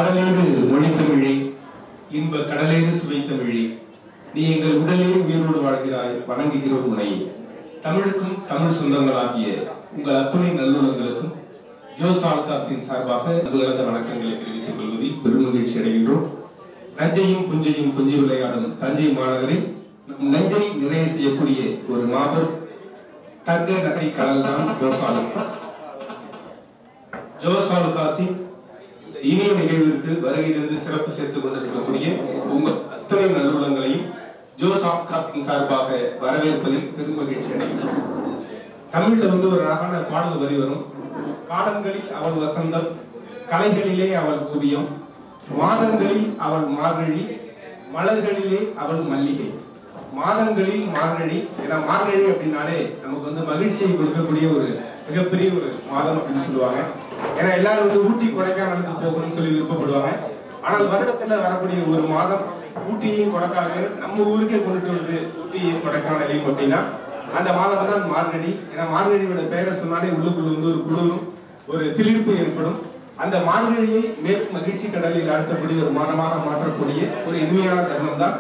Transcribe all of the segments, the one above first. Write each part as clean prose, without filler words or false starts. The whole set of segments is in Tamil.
கடலேறு மொழி தமிழே, இன்ப கடலேறு சுவை தமிழே, நீ எங்கள் உடலே உயிரோடு வாழ்கிறாய், வணங்குகிறோம் உனையே. தமிழுக்கும் தமிழ் சொந்தங்களாகிய உங்கள் அத்துணை நல்லுள்ளங்களுக்கும் ஜோஸ் ஆல்காஸின் சார்பாக நல்ல வணக்கங்களை தெரிவித்துக் கொள்வதில் பெருமகிழ்ச்சி அடைகின்றோம். நஞ்சையும் புஞ்சையும் கொஞ்சி விளையாடும் தஞ்சை மாநகரில் நஞ்சை நிறைய செய்யக்கூடிய ஒரு மாபெரும் தங்க நகை கடல் தான் ஜோஸ் ஆல்காஸ். ஜோஸ் ஆல்காஸின் இனிய நிகழ்விற்கு வருகை தந்து சிறப்பு சேர்த்துக் கொண்டிருக்கக்கூடிய உங்கள் அத்தனை நல்லுள்ளங்களையும் ஜோஸ் ஆல்காஸின் சார்பாக வரவேற்பதில் பெருமகிழ்ச்சி அடைகிறோம். தமிழ்ல ஒரு அழகான பாடல் வரி வரும். காலங்களில் அவள் வசந்தம், கலைகளிலே அவள் ஓவியம், மாதங்களில் அவள் மார்கழி, மலர்களிலே அவள் மல்லிகை. மாதங்களில் மார்கழி, ஏன்னா மார்கழி அப்படின்னாலே நமக்கு மகிழ்ச்சியை கொடுக்கக்கூடிய ஒரு மிகப்பெரிய ஒரு மாதம் அப்படின்னு சொல்லுவாங்க. ஏன்னா எல்லாரும் ஊட்டி கொடைக்கானலுக்கு போகணும்னு சொல்லி விருப்பப்படுவாங்க. ஆனால் வருடத்துல வரக்கூடிய ஒரு மாதம் ஊட்டியையும் கொடைக்கானலையும் நம்ம ஊருக்கே கொண்டுட்டு வருது, ஊட்டியையும் கொடைக்கானலையும் அப்படின்னா அந்த மாதம் தான் மார்கழி. ஏன்னா மார்கழியோட பெயரை சொன்னாலே உள்ளுக்குள்ள ஒரு குளிரும் ஒரு சிலிர்ப்பு ஏற்படும். அந்த மார்கழியை மேலும் மகிழ்ச்சி கடலில் ஆழ்த்தக்கூடிய ஒரு மாதமாக மாற்றக்கூடிய ஒரு இனிமையான தருணம் தான்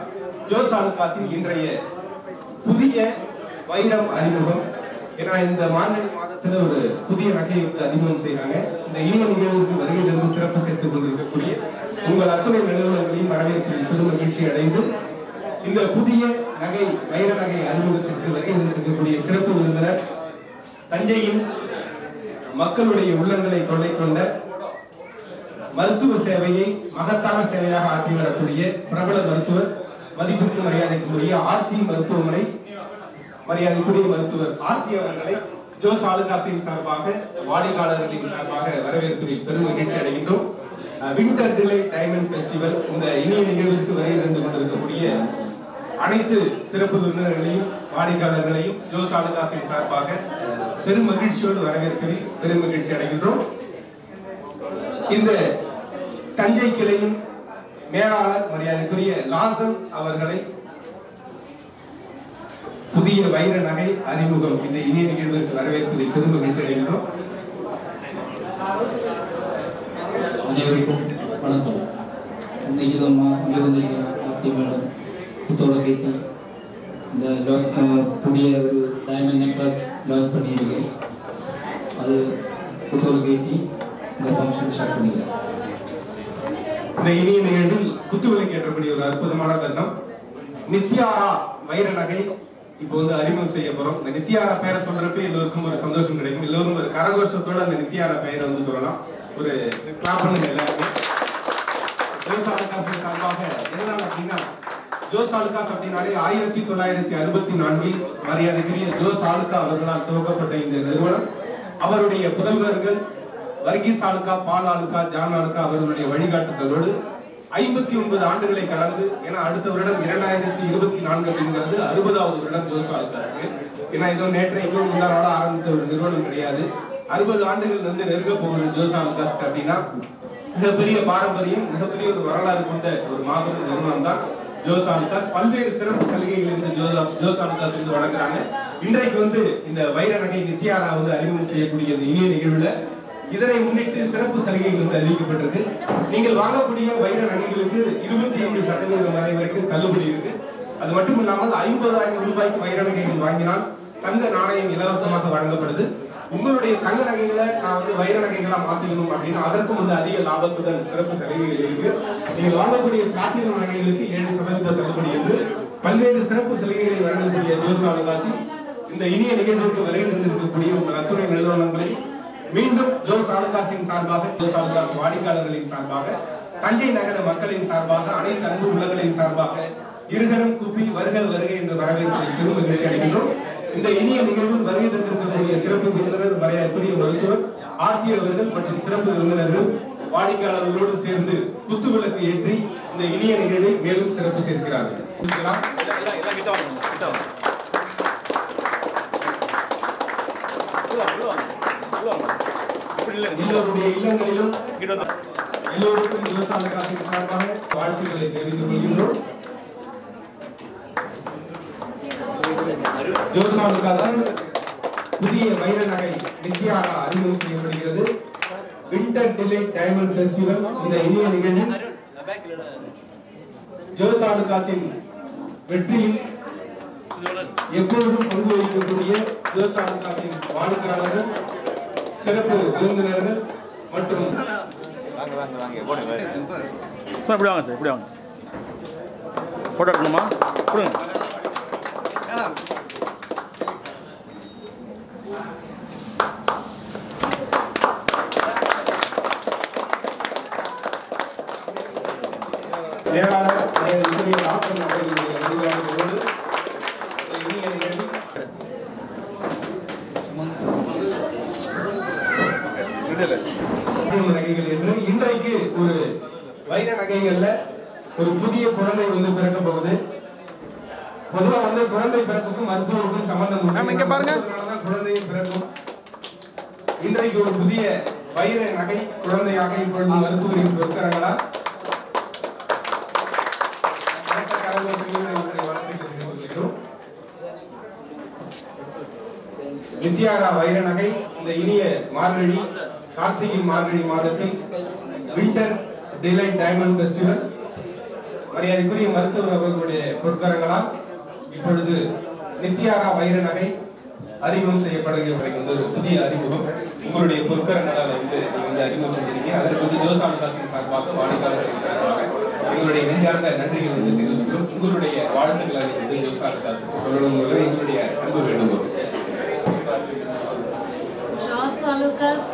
ஜோஸ் ஆல்காஸின் இன்றைய புதிய வைரம் அறிமுகம். ஏன்னா இந்த மார்கழி மாதத்துல ஒரு புதிய நகையை அறிமுகம் செய்யறாங்க. இந்த இனிய நிகழ்வுக்கு வருகை தந்து சிறப்பு சேர்த்துக் கொண்டிருக்கக்கூடிய உங்கள் அத்துணை நிறுவனங்களையும் வரவேற்பில் பெரும் மகிழ்ச்சி அடைந்து இந்த புதிய நகை வைர நகை அறிமுகத்திற்கு வருகை தந்திருக்கக்கூடிய சிறப்பு விருந்தினர் தஞ்சையின் மக்களுடைய உள்ளங்களை கொள்ளை கொண்ட மருத்துவ சேவையை மகத்தான சேவையாக ஆற்றி வரக்கூடிய பிரபல மருத்துவர், மதிப்பிற்கு மரியாதைக்குரிய ஆர்த்தி மருத்துவமனை மரியாதைக்குரிய மருத்துவர் ஆர்த்தி அவர்களை ஜோஸ் ஆல்காஸின் சார்பாக வாடிக்கையாளர்களின் சார்பாக வரவேற்பதில் பெரும் மகிழ்ச்சி அடைகின்றோம். வின்டர் டிலைட் டைமண்ட் ஃபெஸ்டிவல் இந்த இனிய நிகழ்வுக்கு வருகை தந்து கொண்டிருக்கக்கூடிய அனைத்து சிறப்பு விருந்தினர்களையும் வாடிக்கையாளர்களையும் ஜோஸ் ஆல்காஸின் சார்பாக பெரும் மகிழ்ச்சியோடு வரவேற்பதில் பெரும் மகிழ்ச்சி அடைகின்றோம். இந்த தஞ்சை கிளையின் மேலாளர் மரியாதைக்குரிய லாசன் அவர்களை புதிய வைர நகை அறிமுகம் இந்த இனிய நிகழ்வுக்கு வரவேற்பதில் பெரும் மகிழ்ச்சி அடைகின்றோம். அனைவருக்கும் வணக்கம். இன்னைக்கு புத்தோட கேட்டு இந்த புதிய ஒரு டைமண்ட் நெக்லஸ் லான்ச் பண்ணியிருக்கு. அது புத்தோட கேட்டி இந்த ஃபங்க்ஷன் ஸ்டார்ட் பண்ணியிருக்கேன். இந்த இனிய நிகழ்வில் குத்துவிளக்கு ஏற்றக்கூடிய ஒரு அற்புதமான தருணம். நித்யாரா வைர நகை இப்போ அறிமுகம் செய்ய போறோம். இந்த நித்யாரா பெயரை சொல்றப்ப எல்லோருக்கும் ஒரு சந்தோஷம் கிடைக்கும். எல்லோரும் ஒரு கரகோஷத்தோட அந்த நித்யாரா பெயரை சொல்லலாம். ஒரு கிளாப் பண்ணுங்க எல்லாருமே. ஜோஸ் ஆல்காஸ் சார்பாக எதனால அப்படின்னா, ஜோஸ் ஆல்காஸ் அப்படின்னாலே 1964 மரியாதைக்குரிய ஜோஸ் ஆல்கா அவர்களால் துவக்கப்பட்ட இந்த நிறுவனம் அவருடைய புதல்வர்கள் வர்கீஸ் ஆல்கா, பால் ஆல்கா, ஜான் ஆல்கா அவர்களுடைய வழிகாட்டுதலோடு 59 ஆண்டுகளை கடந்து, ஏன்னா அடுத்த வருடம் 2024 அப்படிங்கிறது 60வது வருடம் ஜோஸ் ஆல்காஸ்க்கு. ஏன்னா இதோ நேற்றைக்கும் முன்னாள் ஆரம்பித்த ஒரு நிறுவனம் கிடையாது. 60 ஆண்டுகள் நெருங்க போகிற ஜோஸ் ஆல்காஸ்க்கு அப்படின்னா மிகப்பெரிய பாரம்பரியம், மிகப்பெரிய ஒரு வரலாறு கொண்ட ஒரு மாபெரும் நிறுவனம் தான் ஜோஸ் ஆல்காஸ். பல்வேறு சிறப்பு சலுகைகள் இந்த ஜோஸ் ஆல்காஸ் வழங்குறாங்க. இன்றைக்கு இந்த வைர நகை நித்யாரா அறிமுகம் செய்யக்கூடிய இந்த இனிய நிகழ்வுல இதனை முன்னிட்டு சிறப்பு சலுகைகள் அறிவிக்கப்பட்டிருக்கு. நீங்கள் வாங்கக்கூடிய வைர நகைகளுக்கு 25% வரை வரைக்கும் தள்ளுபடி இருக்கு. அது மட்டும் இல்லாமல் 50,000 ரூபாய்க்கு வைர நகைகள் வாங்கினால் தங்க நாணயம் இலவசமாக வழங்கப்படுது. உங்களுடைய தங்க நகைகளை நான் வைர நகைகளா மாத்திக்கணும் அப்படின்னா அதற்கும் அதிக லாபத்துடன் சிறப்பு சலுகைகள் இருக்கு. நீங்கள் வாங்கக்கூடிய பிளாட்டினம் நகைகளுக்கு 7% தள்ளுபடி என்று பல்வேறு சிறப்பு சலுகைகளை வழங்கக்கூடிய ஜோஸ் ஆல்காஸின் இந்த இனிய நிகழ்வுக்கு வருகை தந்திருக்கக்கூடிய உங்கள் அத்துணை நிறுவனங்களை மீண்டும் ஜோஸ் ஆல்காஸின் சார்பாக, ஜோஸ் ஆல்காஸ் வாடிக்கையாளர்களின் சார்பாக, தஞ்சை நகர மக்களின் சார்பாக, அனைத்து அன்பு உள்ளங்களின் சார்பாக இருகரம் கூப்பி வருக வருகை என்று வரவேற்பதில் பெரும் மகிழ்ச்சி அடைகின்றோம். இந்த இனிய நிகழ்வில் வருகை தந்திருக்கக்கூடிய சிறப்பு விருந்தினர் மரியாதைக்குரிய மருத்துவர் ஆர்த்தி அவர்கள் மற்றும் சிறப்பு விருந்தினர்கள் வாடிக்கையாளர்களோடு சேர்ந்து குத்துவிளக்கு ஏற்றி இந்த இனிய நிகழ்வை மேலும் சிறப்பு சேர்க்கிறார்கள். எல்லோருடைய இல்லங்களிலும் எல்லோருக்கும் ஜோஸ் ஆல்காஸின் சார்பாக வாழ்த்துக்களை தெரிவித்துக் கொள்கின்றோம். ஜோஸ் ஆல்காஸ் புதிய வைர நகை நித்யாரா அறிமுகம் செய்யப்படுகிறது. வின்டர் டிலைட் டைமண்ட் ஃபெஸ்டிவல் இந்த இனிய நிகழ்வில் ஜோஸ் ஆலுகாஸின் வெற்றியில் எப்பொழுதும் பங்கு வகிக்கக்கூடிய ஜோஸ் ஆலுகாஸின் வாடிக்கையாளர்கள், சிறப்பு விருந்தினர்கள் மற்றும் இப்படி வாங்க சார், இப்படி வாங்க. போட்டோ எடுக்கணுமா? கொடுங்க. நகைகள் என்று இன்றைக்கு ஒரு வைர நகைகள்ல ஒரு புதிய குழந்தை வந்து பிறக்க போகுது. பொதுவா வந்து குழந்தை பிறப்புக்கும் மருத்துவருக்கும் சம்பந்தம் குழந்தையும் பிறக்கும். இன்றைக்கு ஒரு புதிய வைர நகை குழந்தையாக இப்பொழுது மருத்துவரின் பிறக்கிறாங்களா? நித்யாரா வைர நகை இந்த இனிய மார்கழி கார்த்திகை மார்கழி மாதத்தில் வின்டர் டிலைட் டைமண்ட் ஃபெஸ்டிவல் மரியாதைக்குரிய மருத்துவர் அவர்களுடைய பொற்கரங்களால் இப்பொழுது நித்யாரா வைர நகை அறிமுகம் செய்யப்படுகிற ஒரு புதிய அறிமுகம் உங்களுடைய பொற்கரங்களால் வந்து நீங்க அறிமுகம் செஞ்சிருக்கீங்க. அதற்கு வந்து ஜோஸ் ஆலுகாஸின் சார்பாக வாடிக்கையாளர்கள் சார்பாக எங்களுடைய நெஞ்சார்ந்த நன்றிகள் வந்து தெரிவிச்சுக்கிறோம். உங்களுடைய வாழ்த்துக்களை வந்து ஜோஸ் ஆலுகாஸ் சொல்லணும் எங்களுடைய அன்பு வேண்டுகோள். ஜோஸ் ஆலுகாஸ்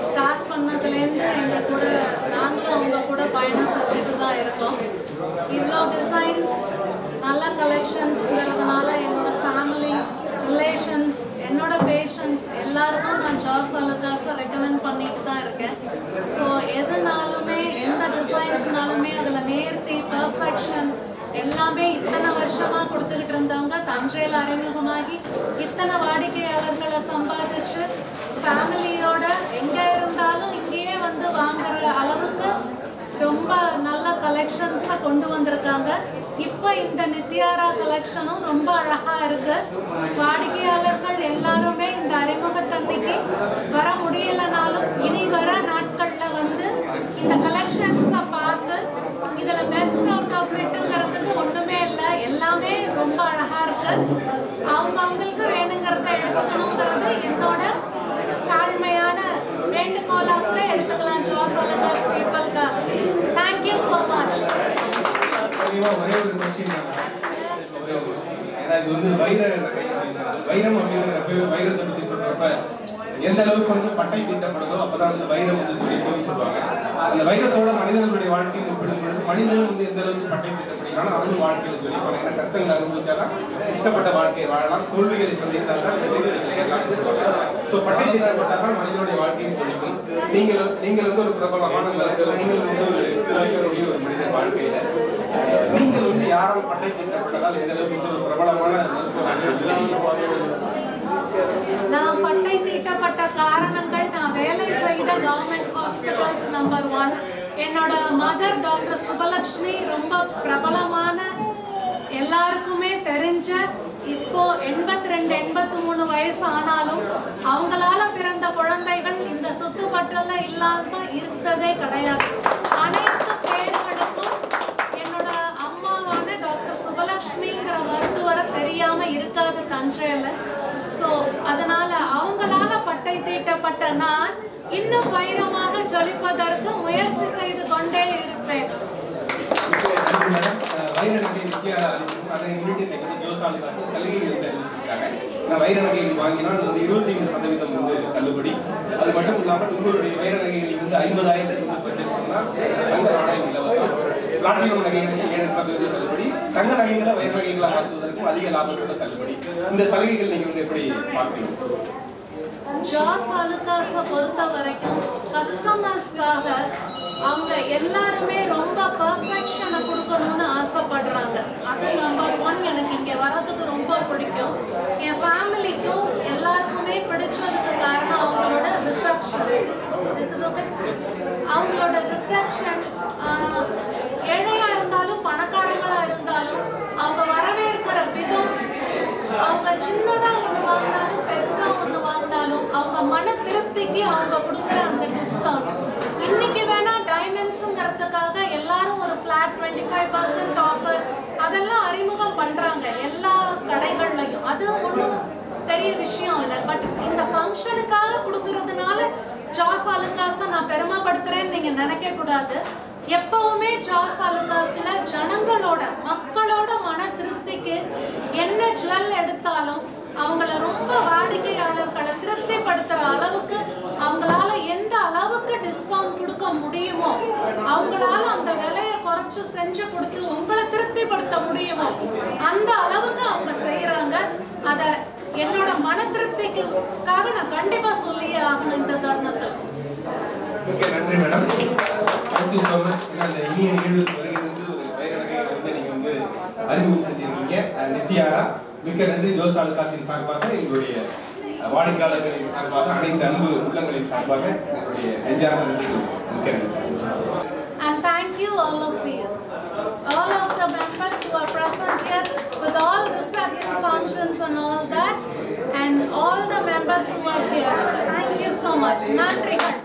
ஸ்டார்ட் பண்ணதுலேருந்து எங்கள் கூட நாங்களும் அவங்க கூட பயணம் செஞ்சுட்டு தான் இருக்கோம். இவ்வளோ டிசைன்ஸ் நல்ல கலெக்ஷன்ஸ்ங்கிறதுனால என்னோட ஃபேமிலி ரிலேஷன்ஸ் என்னோட பேஷண்ட்ஸ் எல்லாருக்கும் நான் ஜோஸ் ஆலுகாஸை ரெக்கமெண்ட் பண்ணிட்டு தான் இருக்கேன். ஸோ எதுனாலுமே எந்த டிசைன்ஸ்னாலுமே அதில் நேர்த்தி பர்ஃபெக்ஷன் எல்லாமே இத்தனை வருஷமா கொடுத்துக்கிட்டு இருந்தவங்க தஞ்சையில் அறிமுகமாகி இத்தனை வாடிக்கையாளர்களை சம்பாதிச்சு ஃபேமிலியோட எங்க இருந்தாலும் இங்கேயே வந்து வாங்குற அளவுக்கு ரொம்ப நல்ல கலெக்ஷன்ஸை கொண்டு வந்திருக்காங்க. இப்போ இந்த நித்யாரா கலெக்ஷனும் ரொம்ப அழகா இருக்கு. வாடிக்கையாளர்கள் எல்லாருமே இந்த அறிமுகத்தன்னைக்கு வர முடியலனாலும் இனி வர நாட்கள்ல வந்து இந்த கலெக்ஷன்ஸை பார்த்து இதுல பெஸ்ட் அவுட் ஆஃப் இட்டுங்கிறதுக்கு ஒண்ணுமே இல்லை, எல்லாமே ரொம்ப அழகா இருக்கு. அவங்களுக்கு வேணுங்கிறத எடுத்துக்கணுங்கிறது என்னோட தாழ்மையான வேண்டுகோளா கூட எடுத்துக்கலாம். ஜோஸ் ஆலுகாஸ் பீப்பிள்க்கு தேங்க்யூ ஸோ மச். ஒரே ஒரு கொஸ்டின், இது வந்து வைரம் அப்படிங்கிற வைரத்தை பத்தி சொல்றப்ப எந்த அளவுக்கு வந்து பட்டை தீட்டப்படுதோ அப்பதான் வந்து வைரம் வந்து துடிக்கும்னு சொல்லுவாங்க. அந்த வைரத்தோட மனிதர்களுடைய வாழ்க்கையில் ஒப்பிடும்பொழுது மனிதனும் வந்து எந்த அளவுக்கு பட்டை தீட்டப்படுகிறாலும் அவரும் வாழ்க்கையில் துடிப்பாங்க. ஏன்னா கஷ்டங்களை அனுபவிச்சாதான் இஷ்டப்பட்ட வாழ்க்கையை வாழலாம், தோல்விகளை சந்தித்தால்தான் ஸோ பட்டை தீட்டப்பட்டால்தான் மனிதனுடைய வாழ்க்கையும் துடிக்கும். நீங்கள் வந்து ஒரு பிரபலமான மருத்துவர், நீங்கள் வந்து ஒரு மனிதர் வாழ்க்கையில நீங்கள் வந்து யாரால் பட்டை தீட்டப்பட்டதால் எந்த அளவுக்கு ஒரு பிரபலமான மருத்துவர்? நான் பட்டை தீட்டப்பட்ட காரணங்கள், நான் வேலை செய்த கவர்மெண்ட் ஹாஸ்பிட்டல்ஸ் நம்பர் 1, என்னோட மதர் டாக்டர் சுபலட்சுமி ரொம்ப பிரபலமான எல்லாருக்குமே தெரிஞ்ச, இப்போ 82-83 வயசு ஆனாலும் அவங்களால பிறந்த குழந்தைகள் இந்த சொத்து பட்டல இல்லாம இருந்ததே கிடையாது. அனைத்து பேர்களுக்கும் என்னோட அம்மாவான டாக்டர் சுபலட்சுமிங்கிற மருத்துவரை தெரியாம இருக்காது தஞ்சையில. ஸோ அதனால அவங்களால பட்டை தீட்டப்பட்ட நான் இன்னும் வைரமாக ஜொலிப்பதற்கு முயற்சி செய்து கொண்டே இருப்பேன். வைர நகை அதை முன்னிட்டு ஜோஸ் ஆலுகாஸ் சலுகைகள் தெரிவிச்சிருக்காங்க. வைர நகைகள் வாங்கினால் வந்து 25% வந்து தள்ளுபடி. அது மட்டும் இல்லாமல் உங்களுடைய வைர நகைகளில் வந்து 50,000 பர்ச்சேஸ் பண்ணால் தங்க நாணயம் இலவசம். பிளாட்டினம் நகைகளுக்கு 7% தள்ளுபடி. தங்க நகைகளை வைர நகைகளை மாற்றுவதற்கும் அதிக லாபத்தோட தள்ளுபடி. இந்த சலுகைகள் நீங்க வந்து எப்படி பார்ப்பீங்க? ஜோஸ் ஆலுகாஸை பொறுத்த வரைக்கும் கஸ்டமர்ஸ்க்காக அவங்க எல்லாருமே ரொம்ப பர்ஃபெக்ஷனை கொடுக்கணும்னு ஆசைப்படுறாங்க. அது நம்பர் 1. எனக்கு இங்கே வர்றதுக்கு ரொம்ப பிடிக்கும். என் ஃபேமிலிக்கும் எல்லாருக்குமே பிடிச்சதுக்கு காரணம் அவங்களோட ரிசப்ஷன். அவங்களோட ரிசப்ஷன் ஏழையா இருந்தாலும் பணக்காரங்களா இருந்தாலும் அவங்க வரவேற்கிற விதம், அவங்க சின்னதா ஒண்ணு வாங்கினாலும் பெருசா ஒண்ணு வாங்கினாலும் அவங்க மன திருப்திக்கு அவங்க கொடுக்குற அந்த டிஸ்கவுண்ட் 25% ஆஃபர் அதெல்லாம் அறிமுகம் பண்றாங்க எல்லா கடைகள்லையும். அது ஒன்றும் பெரிய விஷயம் இல்லை. பட் இந்த ஃபங்க்ஷனுக்காக கொடுக்கறதுனால ஜாஸ் அலுகாஸை நான் பெருமைப்படுத்துறேன்னு நீங்க நினைக்க கூடாது. எப்பவுமே ஜாஸ் அலுகாஸ்ல ஜனங்களோட மக்களோட மன திருப்திக்கு என்ன ஜுவல் எடுத்தாலும் அவங்கள ரொம்ப வாடிக்கையாளர்களை திருப்திப்படுத்துற அளவுக்கு அவங்களால எந்த அளவுக்கு டிஸ்கவுண்ட் கொடுக்க முடியுமோ, அவங்களால அந்த விலையை குறைச்சு செஞ்சு கொடுத்து உங்களை திருப்திப்படுத்த முடியுமோ அந்த அளவுக்கு அவங்க செய்யறாங்க. அத என்னோட மன திருப்திக்காக நான் கண்டிப்பா சொல்லியே ஆகணும் இந்த தருணத்தில். நன்றி மேடம். Thank you so much. அந்த இனிய நிகழ்வுக்கு வருகிறது ஒரு பெயரழகை நீங்க வந்து அறிமுகம் செஞ்சிருக்கீங்க. நித்யாரா, மிக்க நன்றி. ஜோஸ் அலுகாஸின் சார்பாக எங்களுடைய வாடிக்கையாளர்களின் சார்பாக அனைத்து அன்பு உள்ளங்களின் சார்பாக எங்களுடைய நெஞ்சார்ந்த நன்றிகள். மிக்க நன்றி. And thank you all of you, all of the members who are present here with all receptive functions and all that, and all the members who are here. Thank you so much. Nandrigal.